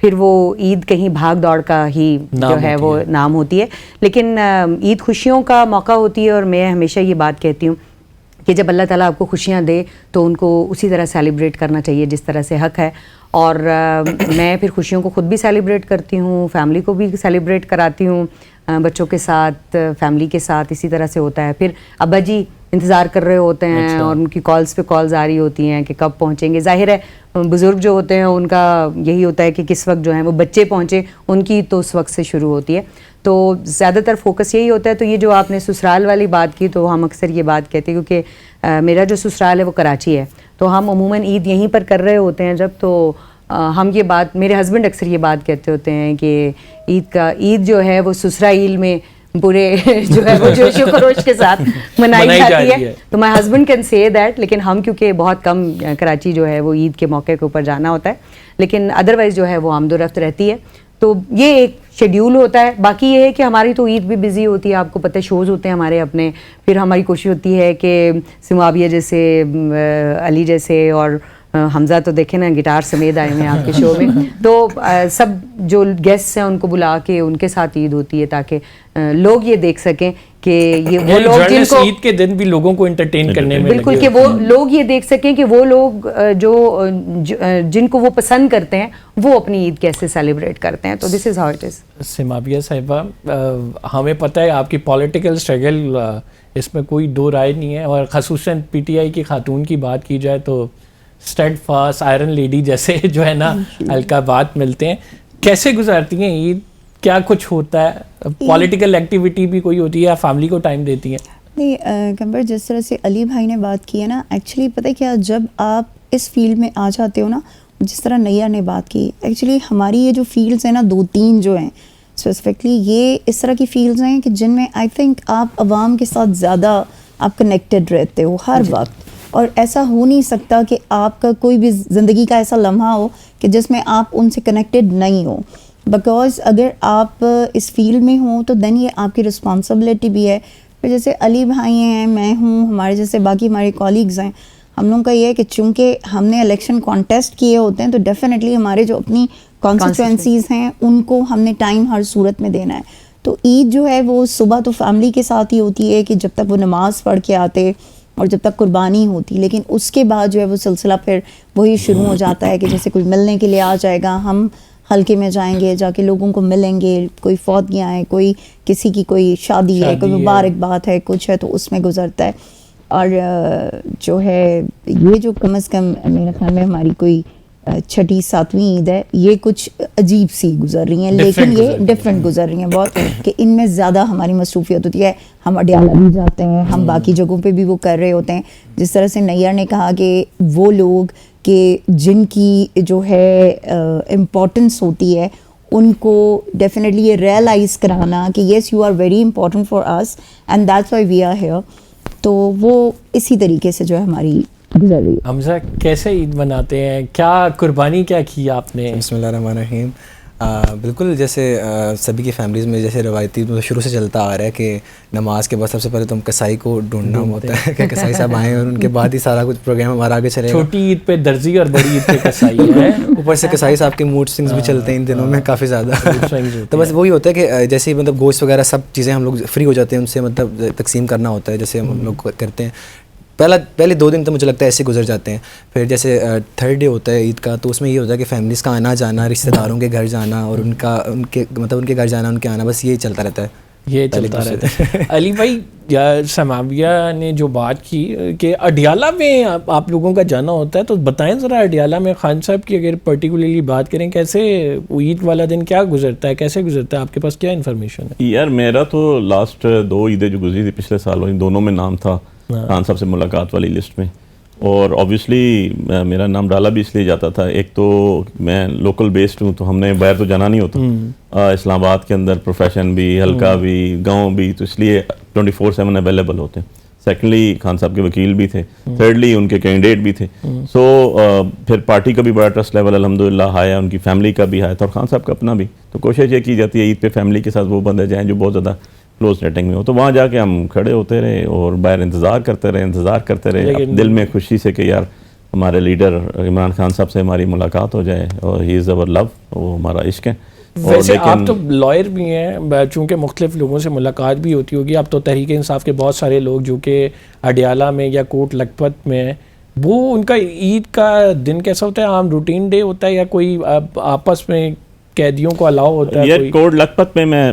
پھر وہ عید کہیں بھاگ دوڑ کا ہی جو ہے وہ نام ہوتی ہے. لیکن عید خوشیوں کا موقع ہوتی ہے, اور میں ہمیشہ یہ بات کہتی ہوں کہ جب اللہ تعالیٰ آپ کو خوشیاں دے تو ان کو اسی طرح سیلیبریٹ کرنا چاہیے جس طرح سے حق ہے. اور میں پھر خوشیوں کو خود بھی سیلیبریٹ کرتی ہوں, فیملی کو بھی سیلیبریٹ کراتی ہوں, بچوں کے ساتھ, فیملی کے ساتھ اسی طرح سے ہوتا ہے. پھر ابا جی انتظار کر رہے ہوتے ہیں اور ان کی کالز پہ کالز آ رہی ہوتی ہیں کہ کب پہنچیں گے. ظاہر ہے بزرگ جو ہوتے ہیں ان کا یہی ہوتا ہے کہ کس وقت جو ہے وہ بچے پہنچے, ان کی تو اس وقت سے شروع ہوتی ہے. تو زیادہ تر فوکس یہی ہوتا ہے. تو یہ جو آپ نے سسرال والی بات کی, تو ہم اکثر یہ بات کہتے ہیں کیونکہ میرا جو سسرال ہے وہ کراچی ہے, تو ہم عموماً عید یہیں پر کر رہے ہوتے ہیں جب, تو ہم یہ بات, میرے ہسبینڈ اکثر یہ بات کہتے ہوتے ہیں کہ عید جو ہے وہ سسرائیل میں پورے جو ہے وہ جوش و خروش کے ساتھ منائی جاتی ہے. تو my husband can say that, لیکن ہم کیونکہ بہت کم کراچی جو ہے وہ عید کے موقع کے اوپر جانا ہوتا ہے, لیکن ادروائز جو ہے وہ آمد و رفت رہتی ہے. تو یہ ایک شیڈیول ہوتا ہے. باقی یہ ہے کہ ہماری تو عید بھی بزی ہوتی ہے, آپ کو پتہ ہے شوز ہوتے ہیں ہمارے اپنے. پھر ہماری کوشش ہوتی ہے کہ سماویہ جیسے, علی جیسے, اور حمزہ تو دیکھیں نا گٹار سمیت آئے ہیں آپ کے شو میں, تو سب جو گیسٹ ہیں ان کو بلا کے ان کے ساتھ عید ہوتی ہے تاکہ لوگ یہ دیکھ سکیں کہ یہ وہ لوگ جن کو عید کے دن بھی لوگوں کو انٹرٹین کرنے میں بالکل, کہ وہ لوگ یہ دیکھ سکیں کہ وہ لوگ جو جن کو وہ پسند کرتے ہیں وہ اپنی عید کیسے سیلیبریٹ کرتے ہیں. تو دس از ہاؤ اٹ از. سماویہ صاحبہ, ہمیں پتہ ہے آپ کی پولیٹیکل اسٹرگل, اس میں کوئی دو رائے نہیں ہے, اور خصوصاً پی ٹی آئی کی خاتون کی بات کی جائے تو اسٹیڈ فاسٹ آئرن لیڈی جیسے جو ہے نا القابات ملتے ہیں. کیسے گزارتی ہیں عید, کیا کچھ ہوتا ہے, پولیٹیکل ایکٹیویٹی بھی کوئی ہوتی ہے, فیملی کو ٹائم دیتی ہیں؟ نہیں کمبر, جس طرح سے علی بھائی نے بات کی ہے نا, ایکچولی پتہ ہے کیا, جب آپ اس فیلڈ میں آ جاتے ہو نا, جس طرح نیا نے بات کی, ایکچولی ہماری یہ جو فیلڈز ہیں نا 2-3 جو ہیں اسپیسیفکلی, یہ اس طرح کی فیلڈز ہیں کہ جن میں آئی تھنک آپ عوام کے ساتھ زیادہ آپ کنیکٹڈ رہتے ہو ہر وقت. اور ایسا ہو نہیں سکتا کہ آپ کا کوئی بھی زندگی کا ایسا لمحہ ہو کہ جس میں آپ ان سے کنیکٹڈ نہیں ہو, بیکاز اگر آپ اس فیلڈ میں ہوں تو دین یہ آپ کی رسپانسبلٹی بھی ہے. پھر جیسے علی بھائی ہیں, میں ہوں, ہمارے جیسے باقی ہمارے کولیگز ہیں, ہم لوگوں کا یہ ہے کہ چونکہ ہم نے الیکشن کانٹیسٹ کیے ہوتے ہیں تو ڈیفینیٹلی ہمارے جو اپنی کانسٹیچوئنسیز ہیں ان کو ہم نے ٹائم ہر صورت میں دینا ہے. تو عید جو ہے وہ صبح تو فیملی کے ساتھ ہی ہوتی ہے کہ جب تک وہ نماز پڑھ کے آتے اور جب تک قربانی ہوتی, لیکن اس کے بعد جو ہے وہ سلسلہ پھر وہی شروع ہو جاتا ہے کہ جیسے کوئی ملنے کے لیے آ جائے گا, ہم حلقے میں جائیں گے, جا کے لوگوں کو ملیں گے, کوئی فوتگیاں ہیں, کوئی کسی کی کوئی شادی ہے, کوئی مبارک بات ہے, کچھ ہے, تو اس میں گزرتا ہے. اور جو ہے یہ جو کم از کم میرے خیال میں ہماری کوئی 6-7ویں عید ہے, یہ کچھ عجیب سی گزر رہی ہیں, لیکن یہ ڈفرینٹ گزر رہی ہیں بہت, کہ ان میں زیادہ ہماری مصروفیت ہوتی ہے. ہم اڈیالہ بھی جاتے ہیں, ہم باقی جگہوں پہ بھی وہ کر رہے ہوتے ہیں. جس طرح سے نیّر نے کہا کہ وہ لوگ کہ جن کی جو ہے امپورٹنس ہوتی ہے ان کو ڈیفینیٹلی یہ ریئلائز کرانا کہ yes you are very important for us and that's why we are here, تو وہ اسی طریقے سے جو ہے ہماری گزر رہی ہے. حمزہ کیسے عید مناتے ہیں, کیا قربانی کیا کی آپ نے؟ بسم اللہ الرحمن الرحیم. بالکل جیسے سبھی کی فیملیز میں جیسے روایتی شروع سے چلتا آ رہا ہے کہ نماز کے بعد سب سے پہلے تو ہم کسائی کو ڈھونڈنا ہوتا ہے کہ کسائی صاحب آئیں, اور ان کے بعد ہی سارا کچھ پروگرام ہمارا آگے چلے گا. چھوٹی عید پہ درزی اور بڑی عید پہ کسائی ہے, اوپر سے کسائی صاحب کے موڈ سنگز بھی چلتے ہیں ان دنوں میں کافی زیادہ. تو بس وہی ہوتا ہے کہ جیسے مطلب گوشت وغیرہ سب چیزیں ہم لوگ فری ہو جاتے ہیں, ان سے مطلب تقسیم کرنا ہوتا ہے جیسے ہم لوگ کرتے ہیں. پہلے 2 دن تو مجھے لگتا ہے ایسے گزر جاتے ہیں. پھر جیسے 3rd ڈے ہوتا ہے عید کا, تو اس میں یہ ہوتا ہے کہ فیملیز کا آنا جانا, رشتہ داروں کے گھر جانا, اور ان کے گھر جانا, ان کے آنا, بس یہی چلتا رہتا ہے. یہ چلتا رہتا ہے. علی بھائی, سماویہ نے جو بات کی کہ اڈیالہ میں آپ لوگوں کا جانا ہوتا ہے, تو بتائیں ذرا اڈیالہ میں خان صاحب کی اگر پرٹیکولرلی بات کریں, کیسے عید والا دن کیا گزرتا ہے, کیسے گزرتا ہے, آپ کے پاس کیا انفارمیشن ہے؟ یار میرا تو لاسٹ 2 عیدیں جو گزری تھی پچھلے سال, ان دونوں میں نام تھا خان صاحب سے ملاقات والی لسٹ میں, اور آبویسلی میرا نام ڈالا بھی اس لیے جاتا تھا, ایک تو میں لوکل بیسڈ ہوں تو ہم نے باہر تو جانا نہیں ہوتا, اسلام آباد کے اندر پروفیشن بھی, حلقہ بھی, گاؤں بھی, تو اس لیے 24/7 اویلیبل ہوتے ہیں. سیکنڈلی خان صاحب کے وکیل بھی تھے, تھرڈلی ان کے کینڈیڈیٹ بھی تھے. سو پھر پارٹی کا بھی بڑا ٹرسٹ لیول الحمدللہ ہایا, ان کی فیملی کا بھی ہایا تھا, اور خان صاحب کا اپنا بھی. تو کوشش یہ کی جاتی ہے عید پہ فیملی کے ساتھ وہ بندے جائیں جو بہت زیادہ کلوز نیٹنگ میں ہو, تو وہاں جا کے ہم کھڑے ہوتے رہے اور باہر انتظار کرتے رہے, دل میں خوشی سے کہ یار ہمارے لیڈر عمران خان صاحب سے ہماری ملاقات ہو جائے, اور ہی از اوور لو, وہ ہمارا عشق ہے. ویسے آپ تو لائر بھی ہیں, چونکہ مختلف لوگوں سے ملاقات بھی ہوتی ہوگی, اب تو تحریک انصاف کے بہت سارے لوگ جو کہ اڈیالہ میں یا کوٹ لکھپت میں ہیں, وہ ان کا عید کا دن کیسا ہوتا ہے؟ عام روٹین ڈے ہوتا ہے یا کوئی آپس میں قیدیوں کو الاؤ ہوتا ہے؟ یہ کوٹ لکھپت میں میں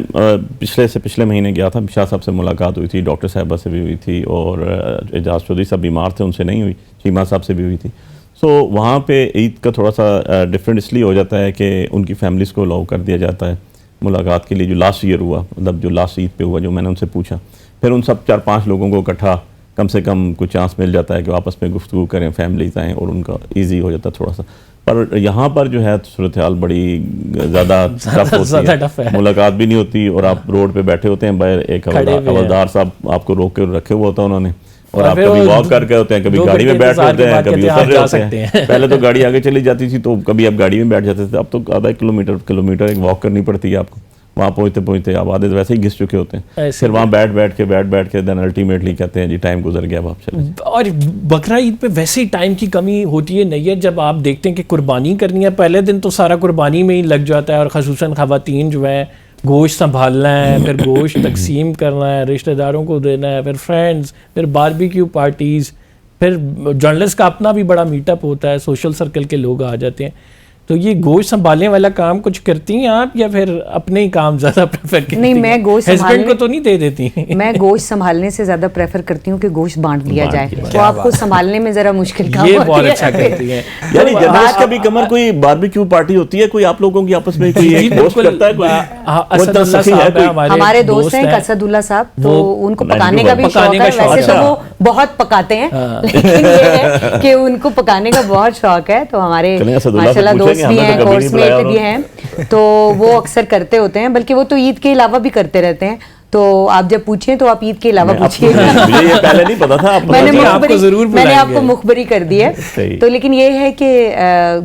پچھلے مہینے گیا تھا, شاہ صاحب سے ملاقات ہوئی تھی, ڈاکٹر صاحبہ سے بھی ہوئی تھی, اور اعجاز چودھری صاحب بیمار تھے ان سے نہیں ہوئی, چیمہ صاحب سے بھی ہوئی تھی. سو وہاں پہ عید کا تھوڑا سا ڈفرینٹ اس لیے ہو جاتا ہے کہ ان کی فیملیز کو الاؤ کر دیا جاتا ہے ملاقات کے لیے. جو لاسٹ ایئر ہوا, مطلب جو لاسٹ عید پہ ہوا, جو میں نے ان سے پوچھا, پھر ان سب 4-5 لوگوں کو اکٹھا کم سے کم کچھ چانس مل جاتا ہے کہ آپس میں گفتگو کریں, فیملیز آئیں, اور ان کا ایزی ہو جاتا ہے تھوڑا سا. پر یہاں پر جو ہے صورتحال بڑی زیادہ ٹف ہوتی ہے, ملاقات بھی نہیں ہوتی, اور آپ روڈ پہ بیٹھے ہوتے ہیں, باہر ایک حوالدار صاحب آپ کو روک کے رکھے ہوا ہوتا ہے انہوں نے, اور آپ کبھی واک کر کے ہوتے ہیں, کبھی گاڑی میں بیٹھ ہوتے ہیں, کبھی اتر رہے ہوتے ہیں. پہلے تو گاڑی آگے چلی جاتی تھی تو کبھی آپ گاڑی میں بیٹھ جاتے تھے, اب تو آدھا کلومیٹر ایک واک کرنی پڑتی ہے آپ کو. وہاں پہنچتے آپ آدھے ویسے ہی گھس چکے ہوتے ہیں, پھر وہاں بیٹھ کے دین الٹیمیٹلی کہتے ہیں جی ٹائم گزر گیا, اب آپ چلیں. اور بقرہ عید پہ ویسے ہی ٹائم کی کمی ہوتی ہے نہیں ہے, جب آپ دیکھتے ہیں کہ قربانی کرنی ہے, پہلے دن تو سارا قربانی میں ہی لگ جاتا ہے, اور خصوصاً خواتین جو ہیں گوشت سنبھالنا ہے, پھر گوشت تقسیم کرنا ہے, رشتہ داروں کو دینا ہے, پھر فرینڈز, پھر باربیکیو پارٹیز, پھر جرنلسٹ کا اپنا بھی بڑا میٹ اپ ہوتا ہے, سوشل سرکل کے لوگ آ جاتے ہیں. تو یہ گوشت سنبھالنے والا کام کچھ کرتی ہیں آپ, یا پھر اپنے ہی کام زیادہ پریفر کرتی ہیں؟ نہیں, میں گوشت ہسبینڈ کو تو نہیں دے دیتی. میں گوشت سنبھالنے سے زیادہ پریفر کرتی ہوں کہ گوشت بانٹ دیا جائے, تو آپ کو سنبھالنے میں ذرا مشکل کام یہ ہوتی بہت ہے. اچھا کرتی ہیں. یعنی جرنلسٹ کا بھی کمر کوئی باربیکیو پارٹی ہوتی ہے, کوئی آپ لوگوں کی آپس میں کوئی گوشت کرتا ہے, کوئی ہمارے دوست ہیں اسد اللہ صاحب, تو ان کو پکانے کا بھی شوق ہے. ویسے تو وہ بہت پکاتے ہیں, لیکن یہ ہے کہ ان کو پکانے کا بہت شوق ہے. تو ہمارے ماشاء اللہ دوست بھی ہیں, کورس میٹ بھی ہیں, تو وہ اکثر کرتے ہوتے ہیں, بلکہ وہ تو عید کے علاوہ بھی کرتے رہتے ہیں. تو آپ جب پوچھیں تو آپ عید کے علاوہ پوچھیے, یہ پہلے نہیں پتا تھا, میں نے آپ کو مخبری کر دی ہے. تو لیکن یہ ہے کہ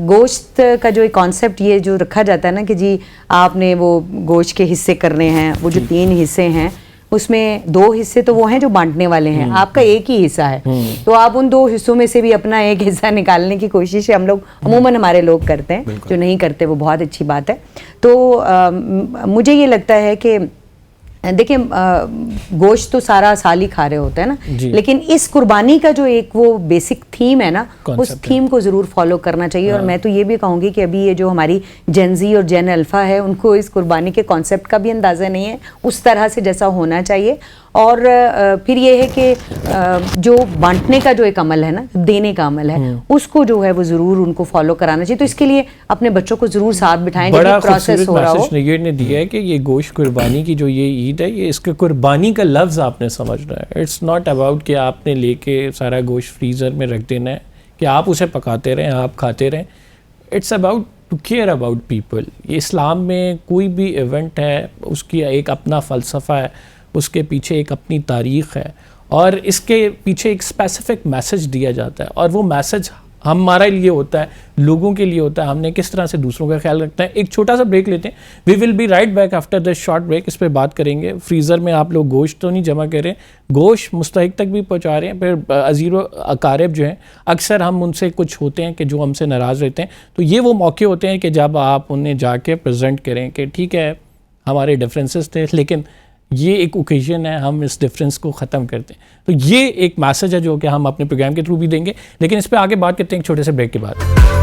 گوشت کا جو ایک کانسیپٹ یہ جو رکھا جاتا ہے نا کہ جی آپ نے وہ گوشت کے حصے کرنے ہیں, وہ جو 3 حصے ہیں اس میں 2 حصے تو وہ ہیں جو بانٹنے والے ہیں, آپ کا ایک ہی حصہ ہے, تو آپ ان 2 حصوں میں سے بھی اپنا ایک حصہ نکالنے کی کوشش ہے. ہم لوگ عموماً ہمارے لوگ کرتے ہیں, جو نہیں کرتے وہ بہت اچھی بات ہے. تو مجھے یہ لگتا ہے کہ دیکھیں گوشت تو سارا سال ہی کھا رہے ہوتے ہیں نا, لیکن اس قربانی کا جو ایک وہ بیسک تھیم ہے نا, اس تھیم کو ضرور فالو کرنا چاہیے. اور میں تو یہ بھی کہوں گی کہ ابھی یہ جو ہماری جین زی اور جین الفا ہے, ان کو اس قربانی کے کانسیپٹ کا بھی اندازہ نہیں ہے اس طرح سے جیسا ہونا چاہیے. اور پھر یہ ہے کہ جو بانٹنے کا جو ایک عمل ہے نا, دینے کا عمل ہے, اس کو جو ہے وہ ضرور ان کو فالو کرانا چاہیے. تو اس کے لیے اپنے بچوں کو ضرور ساتھ بٹھائیں, جب یہ پروسیس ہو رہا ہو. بڑا خوبصورت میسج نے دیا ہے کہ یہ گوشت قربانی کی جو یہ عید ہے, یہ اس کے قربانی کا لفظ آپ نے سمجھنا ہے. اٹس ناٹ اباؤٹ کہ آپ نے لے کے سارا گوشت فریزر میں رکھ دینا ہے کہ آپ اسے پکاتے رہیں, آپ کھاتے رہیں. It's about to care about people. یہ اسلام میں کوئی بھی ایونٹ ہے, اس کی ایک اپنا فلسفہ ہے, اس کے پیچھے ایک اپنی تاریخ ہے, اور اس کے پیچھے ایک اسپیسیفک میسج دیا جاتا ہے, اور وہ میسج ہمارے لیے ہوتا ہے, لوگوں کے لیے ہوتا ہے, ہم نے کس طرح سے دوسروں کا خیال رکھنا ہے. ایک چھوٹا سا بریک لیتے ہیں, we will be right back after this short break. اس پہ بات کریں گے. فریزر میں آپ لوگ گوشت تو نہیں جمع کریں, گوشت مستحق تک بھی پہنچا رہے ہیں. پھر عزیر و اقارب جو ہیں, اکثر ہم ان سے کچھ ہوتے ہیں کہ جو ہم سے ناراض رہتے ہیں, تو یہ وہ موقع ہوتے ہیں کہ جب آپ انہیں جا کے پریزنٹ کریں کہ ٹھیک ہے ہمارے ڈفرینسز تھے, لیکن یہ ایک اوکیزن ہے, ہم اس ڈفرینس کو ختم کرتے ہیں. تو یہ ایک میسج ہے جو کہ ہم اپنے پروگرام کے تھرو بھی دیں گے, لیکن اس پہ آگے بات کرتے ہیں ایک چھوٹے سے بریک کے بعد.